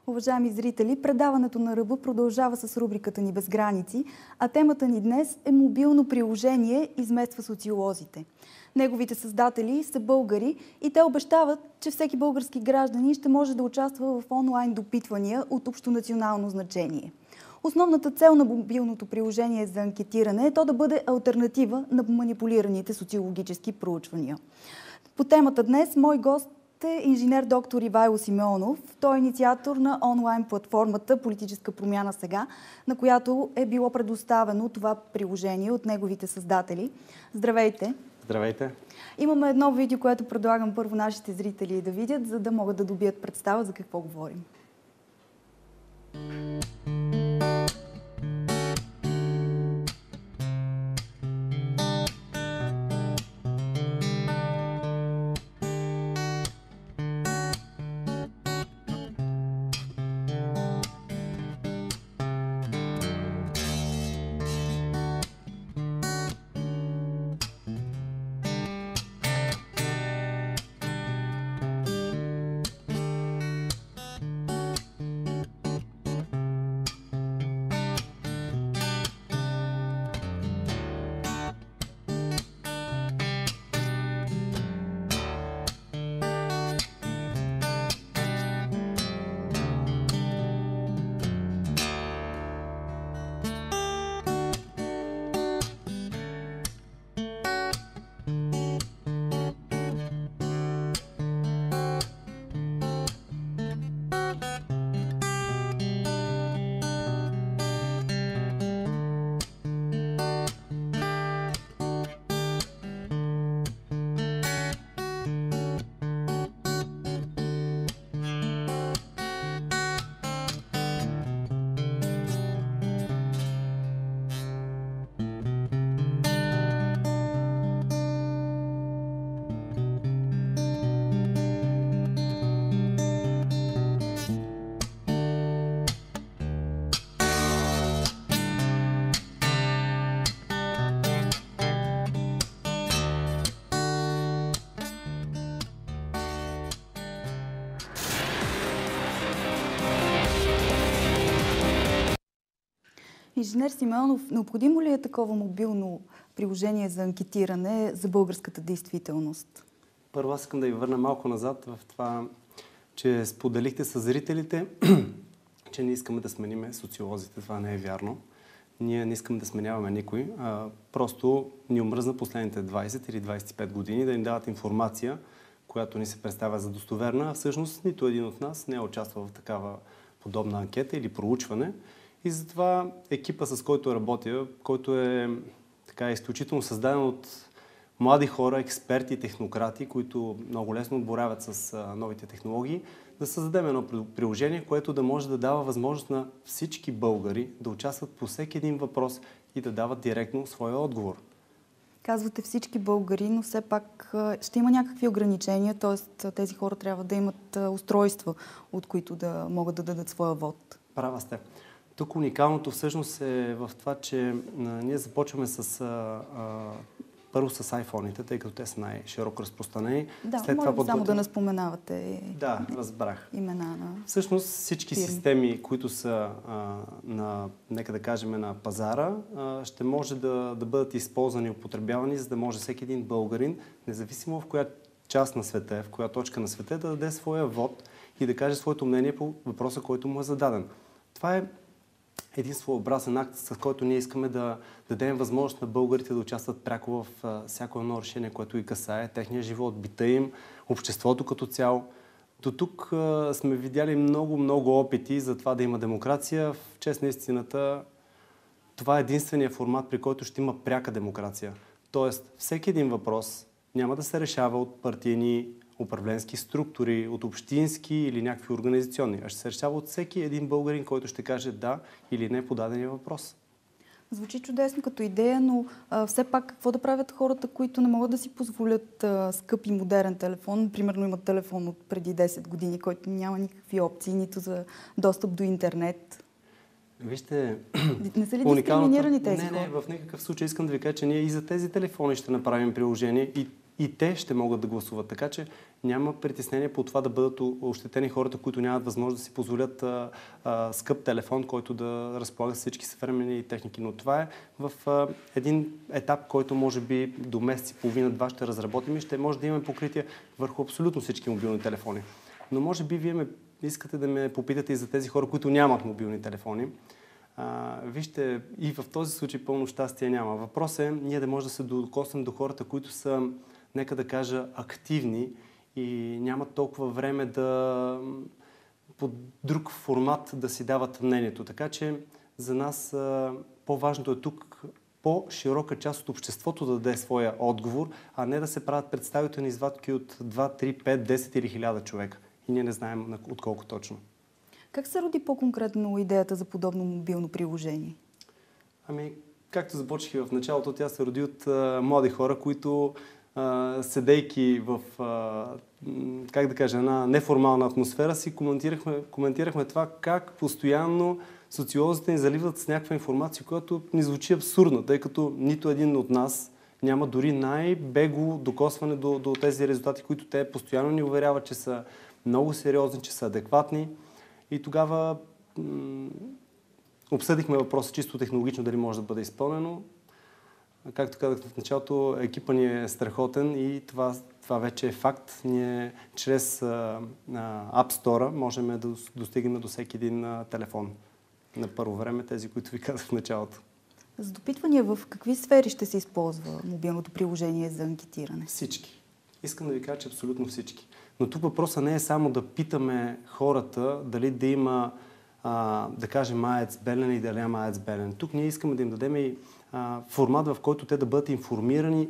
Уважаеми зрители, предаването на Ръба продължава с рубриката ни Без граници, а темата ни днес е мобилно приложение измества социолозите. Неговите създатели са българи и те обещават, че всеки български гражданин ще може да участва в онлайн допитвания от общонационално значение. Основната цел на мобилното приложение за анкетиране е то да бъде алтернатива на манипулираните социологически проучвания. По темата днес мой гост е инженер доктор Ивайло Симеонов. Той е инициатор на онлайн платформата Политическа промяна сега, на която е било предоставено това приложение от неговите създатели. Здравейте! Здравейте! Имаме едно видео, което предлагам първо нашите зрители да видят, за да могат да добият представа за какво говорим. Инженер Симеонов, необходимо ли е такова мобилно приложение за анкетиране за българската действителност? Първо аз искам да ви върна малко назад в това, че споделихте с зрителите, че не искаме да смениме социолозите. Това не е вярно. Ние не искаме да сменяваме никой. Просто ни омръзна последните 20 или 25 години да ни дават информация, която ни се представя за достоверна, а всъщност нито един от нас не е участвал в такава подобна анкета или проучване. И затова екипа, с който работя, който е изключително създаден от млади хора, експерти, технократи, които много лесно боравят с новите технологии, да създадем едно приложение, което да може да дава възможност на всички българи да участват по всеки един въпрос и да дават директно своя отговор. Казвате всички българи, но все пак ще има някакви ограничения, т.е. тези хора трябва да имат устройства, от които да могат да дадат своя вод. Права сте. Тук уникалното всъщност е в това, че ние започваме първо с айфоните, тъй като те са най-широко разпространени. Да, след това само да не споменавате имена на Всъщност всички системи, които са нека да кажем, на пазара, ще може да бъдат използвани и употребявани, за да може всеки един българин, независимо в коя част на света, в коя точка на света, да даде своя вод и да каже своето мнение по въпроса, който му е зададен. Това е един своеобразен акт, с който ние искаме да дадем възможност на българите да участват пряко в всяко едно решение, което ги касае, техния живот, бита им, обществото като цяло. До тук сме видяли много опити за това да има демокрация. В чест на истината, това е единствения формат, при който ще има пряка демокрация. Тоест, всеки един въпрос няма да се решава от партийни управленски структури, от общински или някакви организационни, а ще се решава от всеки един българин, който ще каже да или не по дадения въпрос. Звучи чудесно като идея, но все пак какво да правят хората, които не могат да си позволят скъп и модерен телефон? Примерно имат телефон от преди 10 години, който няма никакви опции, нито за достъп до интернет. Вижте, не са ли дискриминирани тези хора? Не, в никакъв случай искам да ви кажа, че ние и за тези телефони ще направим приложение и те ще могат да гласуват. Така че няма притеснение по това да бъдат ощетени хората, които нямат възможност да си позволят скъп телефон, който да разполага с всички съвременни техники. Но това е в един етап, който може би до месец и половина-два ще разработим и ще може да имаме покритие върху абсолютно всички мобилни телефони. Но може би вие искате да ме попитате и за тези хора, които нямат мобилни телефони. Вижте, и в този случай пълно щастие няма. Въпросът е ние да може да се докоснем до хората, които са, нека да кажа, активни и нямат толкова време да по друг формат да си дават мнението. Така че за нас по-важното е тук по-широка част от обществото да даде своя отговор, а не да се правят представителни извадки от 2, 3, 5, 10 или 1000 човека. И ние не знаем от колко точно. Как се роди по-конкретно идеята за подобно мобилно приложение? Както започнах и в началото, тя се роди от млади хора, които седейки в, как да кажа, една неформална атмосфера си коментирахме това как постоянно социолозите ни заливат с някаква информация, която ни звучи абсурдна, тъй като нито един от нас няма дори най-бегло докосване до тези резултати, които те постоянно ни уверяват, че са много сериозни, че са адекватни. И тогава обсъдихме въпроса чисто технологично дали може да бъде изпълнено. Както казах в началото, екипа ни е страхотен и това вече е факт. Ние чрез App Store можем да достигнем до всеки един телефон. На първо време тези, които ви казах в началото. За допитвания в какви сфери ще се използва мобилното приложение за анкетиране? Всички. Искам да ви кажа, че абсолютно всички. Но тук въпросът не е само да питаме хората дали да има, да кажем, АЕЦ Белене и дали няма АЕЦ Белене. Тук ние искаме да им дадем и формат, в който те да бъдат информирани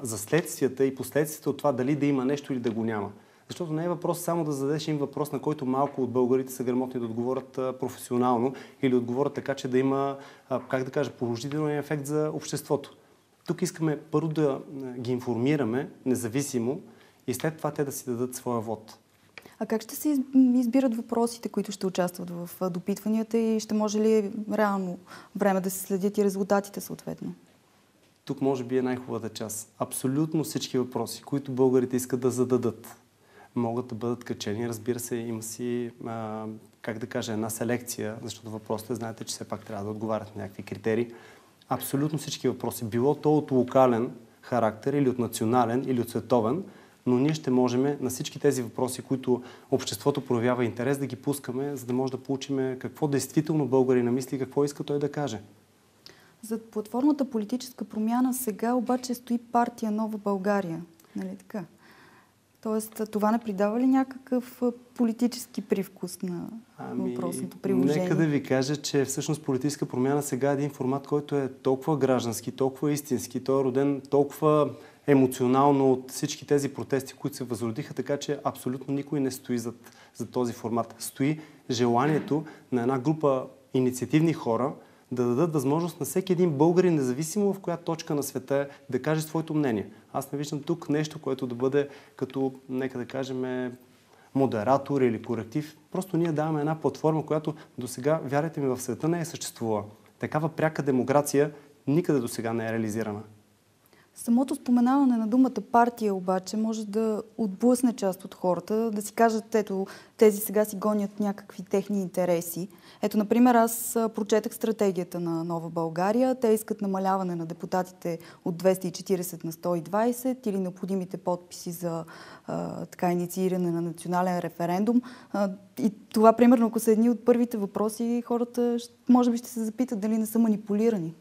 за следствията и последствията от това дали да има нещо или да го няма. Защото не е въпрос само да зададеш им въпрос, на който малко от българите са грамотни да отговорят професионално или отговорят така, че да има, как да кажа, положителен ефект за обществото. Тук искаме първо да ги информираме независимо и след това те да си дадат своя вод. А как ще се избират въпросите, които ще участват в допитванията и ще може ли реално време да се следят и резултатите съответно? Тук може би е най-хубавата част. Абсолютно всички въпроси, които българите искат да зададат, могат да бъдат качени. Разбира се, има си, как да кажа, една селекция, защото въпросите, знаете, че все пак трябва да отговарят на някакви критерии. Абсолютно всички въпроси, било то от локален характер или от национален или от световен, но ние ще можем на всички тези въпроси, които обществото проявява интерес, да ги пускаме, за да може да получим какво действително българина мисли и какво иска той да каже. Зад платформата Политическа промяна сега обаче стои партия Нова България. Нали така? Тоест, това не придава ли някакъв политически привкус на въпросното приложение? Нека да ви кажа, че всъщност Политическа промяна сега е един формат, който е толкова граждански, толкова истински, той е роден толкова емоционално от всички тези протести, които се възродиха, така че абсолютно никой не стои за този формат. Стои желанието на една група инициативни хора да дадат възможност на всеки един българин, независимо в коя точка на света е, да каже своето мнение. Аз не виждам тук нещо, което да бъде като, нека да кажем, модератор или коректив. Просто ние даваме една платформа, която досега, вярвайте ми, в света не е съществувала. Такава пряка демокрация никъде досега не е реализирана. Самото споменаване на думата партия обаче може да отблъсне част от хората, да си кажат, ето, тези сега си гонят някакви техни интереси. Ето, например, аз прочетах стратегията на Нова България. Те искат намаляване на депутатите от 240 на 120 или необходимите подписи за иницииране на национален референдум. И това, примерно, ако са едни от първите въпроси, хората може би ще се запитат дали не са манипулирани.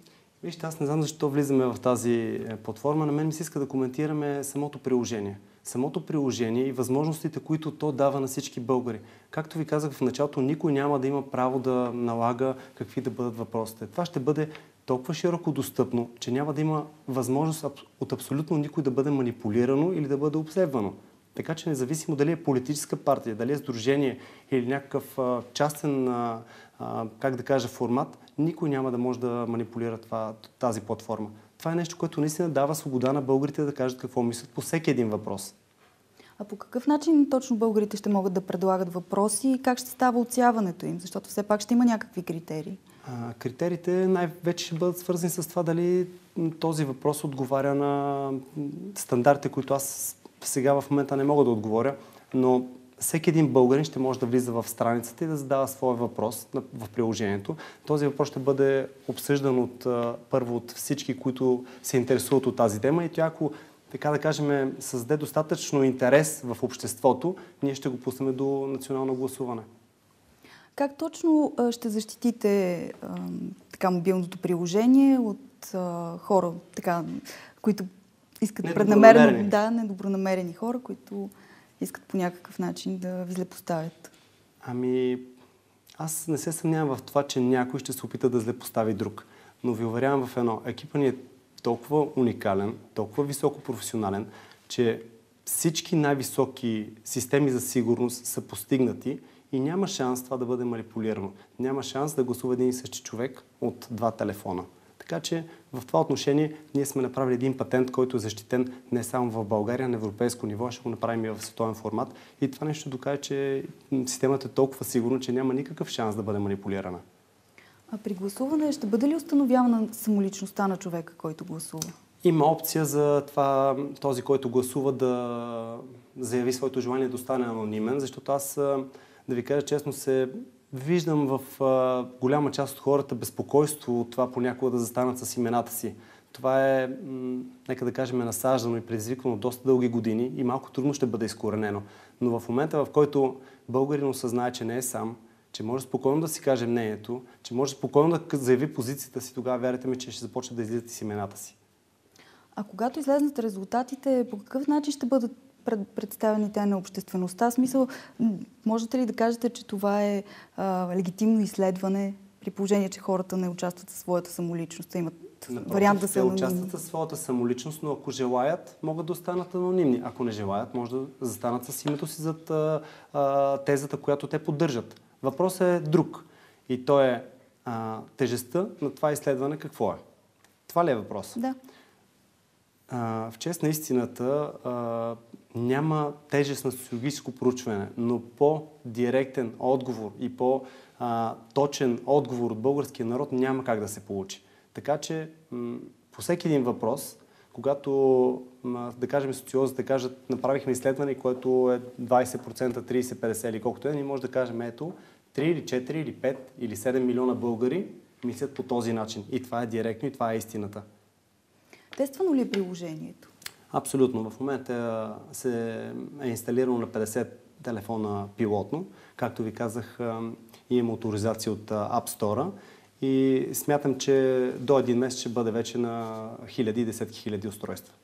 Вижте, аз не знам защо влизаме в тази платформа. На мен ми се иска да коментираме самото приложение. Самото приложение и възможностите, които то дава на всички българи. Както ви казах в началото, никой няма да има право да налага какви да бъдат въпросите. Това ще бъде толкова широко достъпно, че няма да има възможност от абсолютно никой да бъде манипулирано или да бъде обсебвано. Така че независимо дали е политическа партия, дали е сдружение или някакъв частен, как да кажа, формат, никой няма да може да манипулира тази платформа. Това е нещо, което наистина дава свобода на българите да кажат какво мислят по всеки един въпрос. А по какъв начин точно българите ще могат да предлагат въпроси и как ще става отсяването им? Защото все пак ще има някакви критерии. Критериите най-вече ще бъдат свързани с това дали този въпрос отговаря на стандартите, които аз сега в момента не мога да отговоря, но всеки един българин ще може да влиза в страницата и да задава своя въпрос в приложението. Този въпрос ще бъде обсъждан първо от всички, които се интересуват от тази тема и тя, ако така да кажем, създаде достатъчно интерес в обществото, ние ще го пуснем до национално гласуване. Как точно ще защитите мобилното приложение от хора, които искат преднамерено, недобронамерени хора, които искат по някакъв начин да ви злепоставят? Аз не се съмнявам в това, че някой ще се опита да злепостави друг. Но ви уверявам в едно. Екипът ни е толкова уникален, толкова високо професионален, че всички най-високи системи за сигурност са постигнати и няма шанс това да бъде манипулирано. Няма шанс да гласува един и същи човек от два телефона. Така че в това отношение ние сме направили един патент, който е защитен не само в България, на европейско ниво, ще го направим и в световен формат. И това нещо докаже, че системата е толкова сигурна, че няма никакъв шанс да бъде манипулирана. А при гласуване ще бъде ли установявана самоличността на човека, който гласува? Има опция за това, този, който гласува, да заяви своето желание да остане анонимен, защото аз, да ви кажа честно, се виждам в голяма част от хората безпокойство от това понякога да застанат с имената си. Това е, нека да кажем, насаждано и предизвиквано доста дълги години и малко трудно ще бъде изкоренено. Но в момента, в който българин осъзнае, че не е сам, че може спокойно да си каже мнението, че може спокойно да заяви позицията си, тогава вярвайте ми, че ще започне да излизат с имената си. А когато излезнат резултатите, по какъв начин ще бъдат представени те на обществеността? В смисъл, можете ли да кажете, че това е легитимно изследване, при положение, че хората не участват със своята самоличност, имат вариант да са анонимни? Те участват със своята самоличност, но ако желаят, могат да останат анонимни. Ако не желаят, може да застанат с името си зад тезата, която те поддържат. Въпросът е друг. И то е тежестта на това изследване какво е. Това ли е въпрос? Да. В чест на истината няма тежест на социологическо проучване, но по-директен отговор и по-точен отговор от българския народ няма как да се получи. Така че по всеки един въпрос, когато, да кажем, социолозите кажат, направихме изследване, което е 20%, 30%, 50% или колкото е, ние може да кажем, ето, 3 или 4 или 5 или 7 милиона българи мислят по този начин. И това е директно и това е истината. Тествано ли е приложението? Абсолютно. В момента е инсталирано на 50 телефона пилотно. Както ви казах, има авторизация от App Store и смятам, че до един месец ще бъде вече на хиляди и десетки хиляди устройства.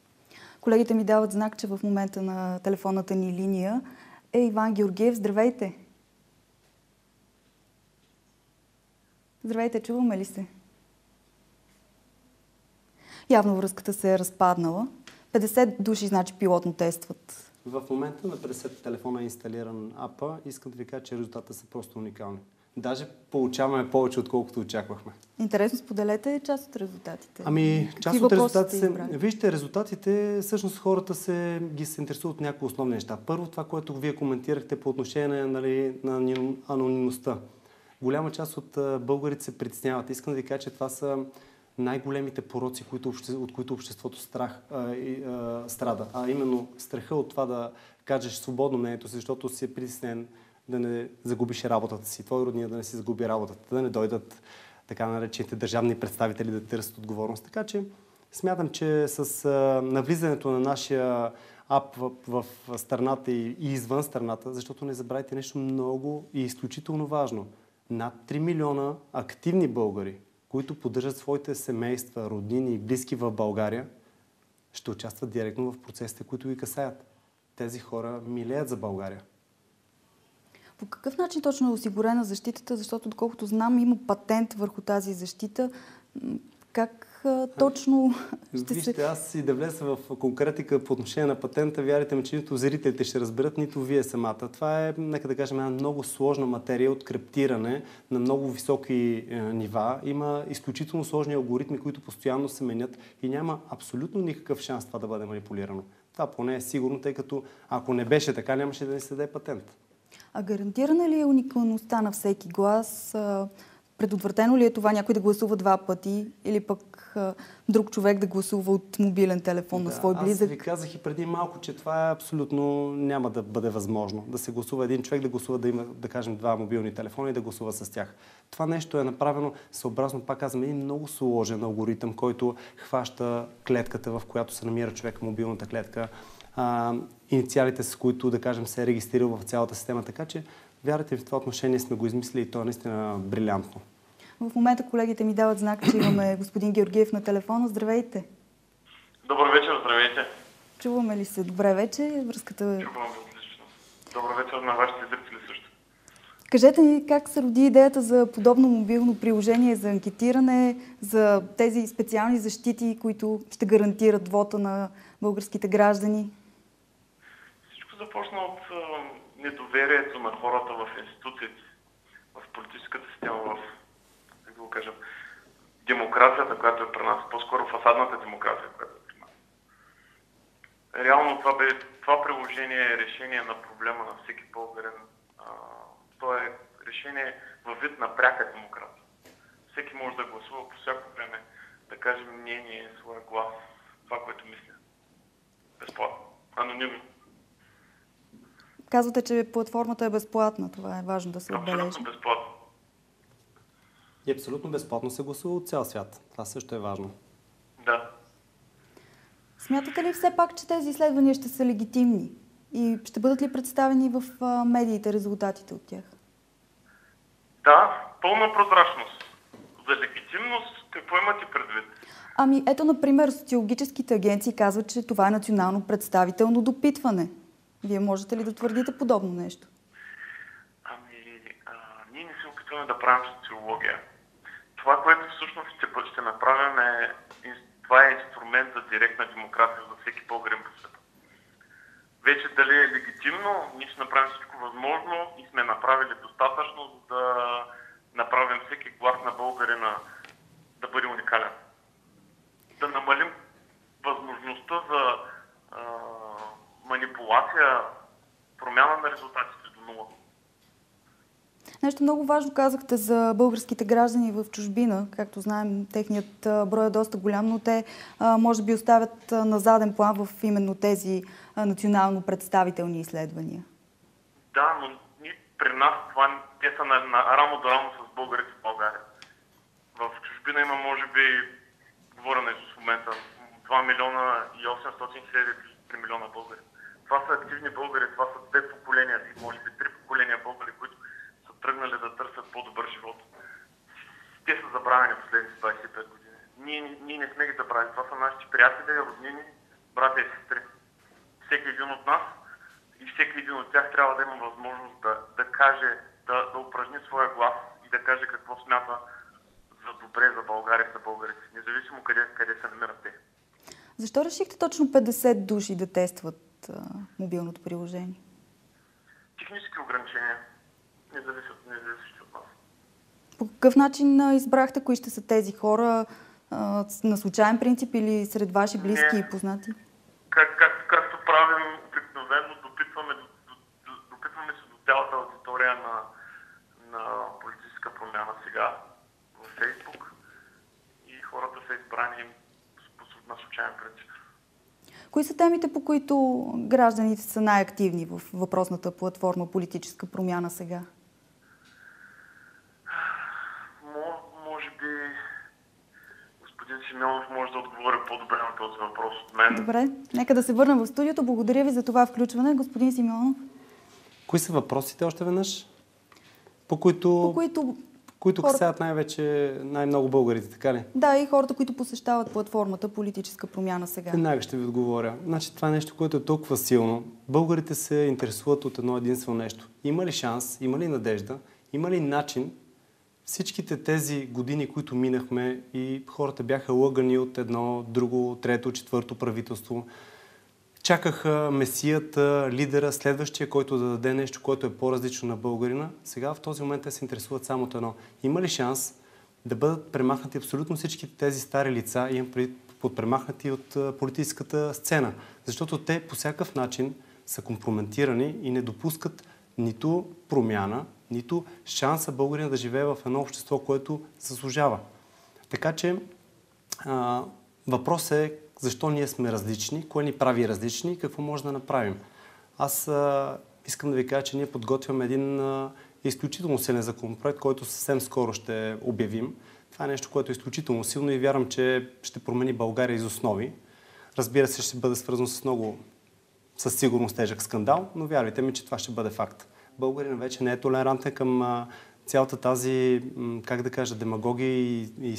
Колегите ми дават знак, че в момента на телефонната ни линия е Иван Георгиев. Здравейте! Здравейте, чуваме ли се? Явно връзката се е разпаднала. 50 души, значи, пилотно тестват. В момента на 50 телефона е инсталиран апа. Искам да ви кажа, че резултатите са просто уникални. Даже получаваме повече, отколкото очаквахме. Интересно, споделете част от резултатите. Част от резултатите вижте, резултатите, всъщност хората се интересуват от някои основни неща. Първо, това, което вие коментирахте по отношение на анонимността. Голяма част от българите се притесняват. Искам да ви кажа, че това са най-големите пороци, от които обществото страда. А именно страха от това да кажеш свободно мнението си, защото си е притеснен да не загубиш работата си, твой родния да не си загуби работата, да не дойдат така наречените държавни представители да търсят отговорност. Така че смятам, че с навлизането на нашия ап в страната и извън страната, защото не забравяйте нещо много и изключително важно. Над 3 милиона активни българи, които поддържат своите семейства, роднини и близки в България, ще участват директно в процесите, които ги касаят. Тези хора милеят за България. По какъв начин точно е осигурена защитата? Защото, доколкото знам, има патент върху тази защита. Как точно ще Вижте, аз и да влеза в конкретика по отношение на патента, вярвайте ми, че нито зрителите ще разберат, нито вие самата. Това е, нека да кажем, една много сложна материя от криптиране на много високи нива. Има изключително сложни алгоритми, които постоянно се менят и няма абсолютно никакъв шанс това да бъде манипулирано. Това поне е сигурно, тъй като ако не беше така, нямаше да ни се даде патент. А гарантирана ли е уникалността на всеки глас? Предотвратено ли е това някой да гласува 2 пъти или пък друг човек да гласува от мобилен телефон на свой близък? Аз ви казах и преди малко, че това е абсолютно няма да бъде възможно. Да се гласува един човек, да гласува да има, да кажем, 2 мобилни телефона и да гласува с тях. Това нещо е направено съобразно, пак казвам, един много сложен алгоритъм, който хваща клетката, в която се намира човек, мобилната клетка, инициалите, с които, да кажем, се е регистрирал в цялата система. Така че, вярвайте, в това отношение сме го измислили и то е наистина брилянтно. В момента колегите ми дават знак, че имаме господин Георгиев на телефона. Здравейте! Добър вечер, здравейте! Чуваме ли се? Добре вече? Връзката... Чувам ви отлично. Добър вечер на вашите зрители също. Кажете ни как се роди идеята за подобно мобилно приложение за анкетиране, за тези специални защити, които ще гарантират вота на българските граждани? Всичко започна от недоверието на хората в институциите, в политическата система, в, как да го кажем, демокрацията, която е при нас, по-скоро фасадната демокрация, която е при нас. Реално това приложение е решение на проблема на всеки българин. То е решение във вид на пряка демокрация. Всеки може да гласува по всяко време, да каже мнение, своя глас, това, което мисля. Безплатно. Анонимно. Казвате, че платформата е безплатна. Това е важно да се отбележи. Абсолютно безплатно. И абсолютно безплатно се гласува от цял свят. Това също е важно. Да. Смятате ли все пак, че тези изследвания ще са легитимни? И ще бъдат ли представени в медиите резултатите от тях? Да, пълна прозрачност. За легитимност какво имате предвид? Ами ето, например, социологическите агенции казват, че това е национално представително допитване. Вие можете ли да твърдите подобно нещо? Ние не се опитваме да правим социология. Това, което всъщност ще направим това е инструмент за директна демокрация за всеки българин по света. Вече дали е легитимно, ние ще направим всичко възможно и сме направили достатъчно, за да направим всеки глас на българина да бъде уникален. Да намалим възможността за манипулация, промяна на резултатите до нула. Нещо много важно казахте за българските граждани в чужбина. Както знаем, техният брой е доста голям, но те може би оставят на заден план в именно тези национално представителни изследвания. Да, но при нас те са рамо до рамо с българите в България. В чужбина има, може би, говоря нещо в момента, 2 милиона и 800 хиляди, 3 милиона българи. Това са активни българи, това са 2 поколения, може би 3 поколения българи, които са тръгнали да търсят по-добър живот. Те са забравени последните 25 години. Ние не сме ги забравили. Това са нашите приятели, роднини, братя и сестри. Всеки един от нас и всеки един от тях трябва да има възможност да каже, да упражни своя глас и да каже какво смята за добре за България и за българите, независимо къде се намират те. Защо решихте точно 50 души да тестват мобилното приложение? Технически ограничения, независещи от нас. По какъв начин избрахте кои ще са тези хора? На случайен принцип или сред ваши близки и познати? Както правим обикновено, допитваме се до цялата аудитория на политическа промяна сега в Фейсбук и хората са избрани на случайен принцип. Кои са темите, по които гражданите са най-активни в въпросната платформа политическа промяна сега? Може би господин Симеонов може да отговори по-добре на този въпрос от мен. Добре, нека да се върнем в студиото. Благодаря ви за това включване. Господин Симеонов. Кои са въпросите още веднъж? По които касаят най-много българите, така ли? Да, и хората, които посещават платформата политическа промяна сега. Веднага ще ви отговоря. Значи, това е нещо, което е толкова силно. Българите се интересуват от едно единствено нещо. Има ли шанс, има ли надежда, има ли начин всичките тези години, които минахме и хората бяха лъгани от едно, друго, трето, четвърто правителство, чакаха месията, лидера, следващия, който да даде нещо, което е по-различно на българина. Сега в този момент те се интересуват само от едно. Има ли шанс да бъдат премахнати абсолютно всички тези стари лица, имам преди подпремахнати от политическата сцена. Защото те по всякакъв начин са компрометирани и не допускат нито промяна, нито шанса българина да живее в едно общество, което заслужава. Така че въпросът е защо ние сме различни, кое ни прави различни и какво може да направим. Аз искам да ви кажа, че ние подготвяме един изключително силен законопроект, който съвсем скоро ще обявим. Това е нещо, което е изключително силно и вярвам, че ще промени България из основи. Разбира се, ще бъде свързано с със сигурност тежък скандал, но вярвайте ми, че това ще бъде факт. Българин вече не е толерантен към цялата тази, как да кажа, демагогия и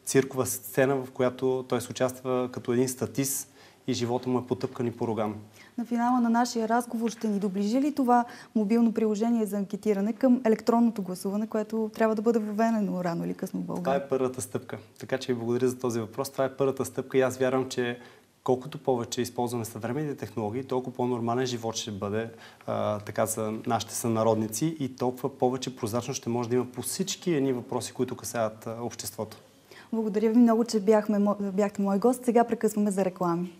циркова сцена, в която той се участва като един статист и живота му е потъпкан и поруган. На финала на нашия разговор ще ни доближи ли това мобилно приложение за анкетиране към електронното гласуване, което трябва да бъде въведено рано или късно в България? Това е първата стъпка. Така че ви благодаря за този въпрос. Това е първата стъпка и аз вярвам, че колкото повече използваме съвременните технологии, толкова по-нормален живот ще бъде така за нашите сънародници и толкова повече прозрачно ще може да има по всички едни въпроси, които касаят обществото. Благодаря ви много, че бяхте мой гост. Сега прекъсваме за реклами.